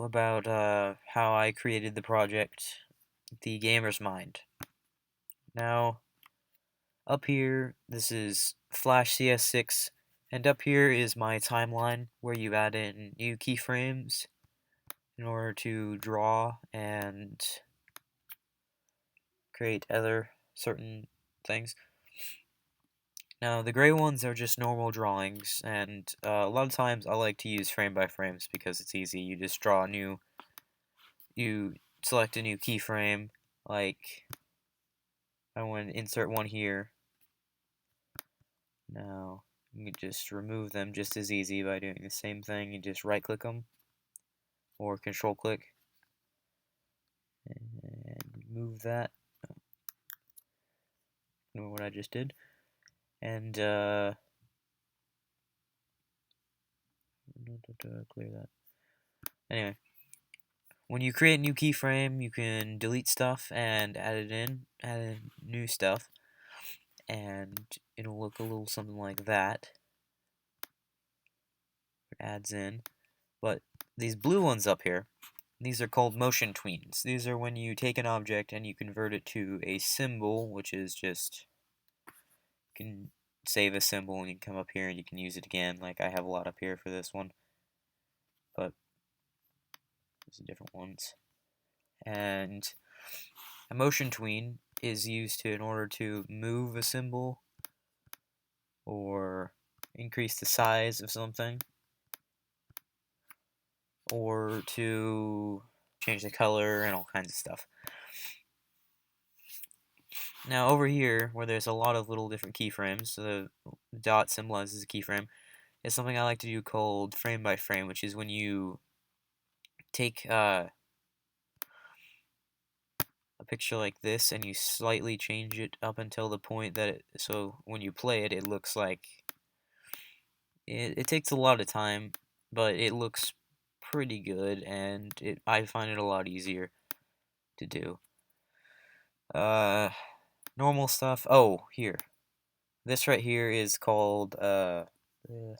about how I created the project, The Gamer's Mind. Now, up here, this is Flash CS6, and up here is my timeline where you add in new keyframes in order to draw and create other certain things. Now, the gray ones are just normal drawings, and a lot of times I like to use frame by frames because it's easy. You just draw a new, you select a new keyframe, like I want to insert one here. Now, you can just remove them just as easy by doing the same thing. You just right click them, or control click, and move that. Know what I just did. And, clear that. Anyway, when you create a new keyframe, you can delete stuff and add in new stuff, and it'll look a little something like that. It adds in, but these blue ones up here, these are called motion tweens. These are when you take an object and you convert it to a symbol, which is just, you can save a symbol and you can come up here and you can use it again. Like I have a lot up here for this one, but these are different ones. And a motion tween is used in order to move a symbol or increase the size of something, or to change the color and all kinds of stuff. Now over here, where there's a lot of little different keyframes, so the dot symbolizes a keyframe, is something I like to do called frame by frame, which is when you take a picture like this and you slightly change it up until the point that so when you play it, it looks like it takes a lot of time, but it looks pretty good, and I find it a lot easier to do. Normal stuff. Oh, here. This right here is called, what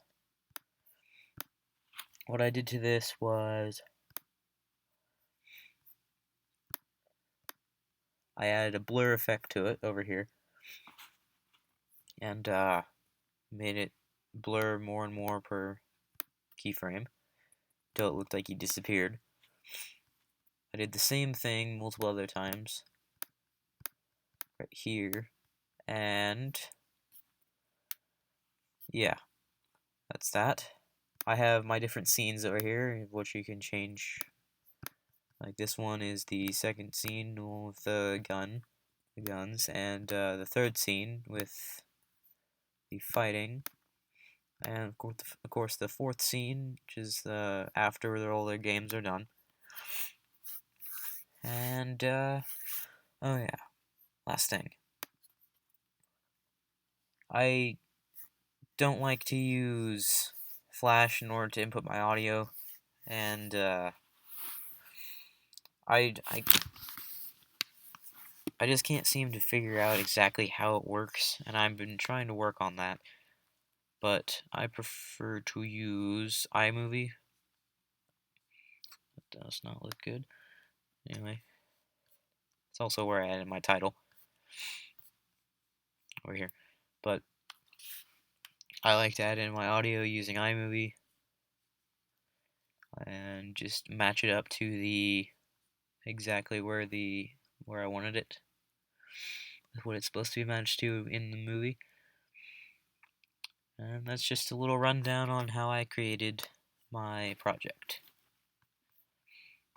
I did to this was I added a blur effect to it over here, and made it blur more and more per keyframe until it looked like he disappeared. I did the same thing multiple other times right here, and yeah, that's that. I have my different scenes over here, which you can change. Like this one is the second scene with the guns, and the third scene with the fighting, and of course the fourth scene, which is after all their games are done. And oh yeah, last thing. I don't like to use Flash in order to input my audio, and I just can't seem to figure out exactly how it works, and I've been trying to work on that. But I prefer to use iMovie. It does not look good. Anyway, it's also where I added my title over here. But I like to add in my audio using iMovie and just match it up to the exactly where I wanted it, what it's supposed to be matched to in the movie. And that's just a little rundown on how I created my project.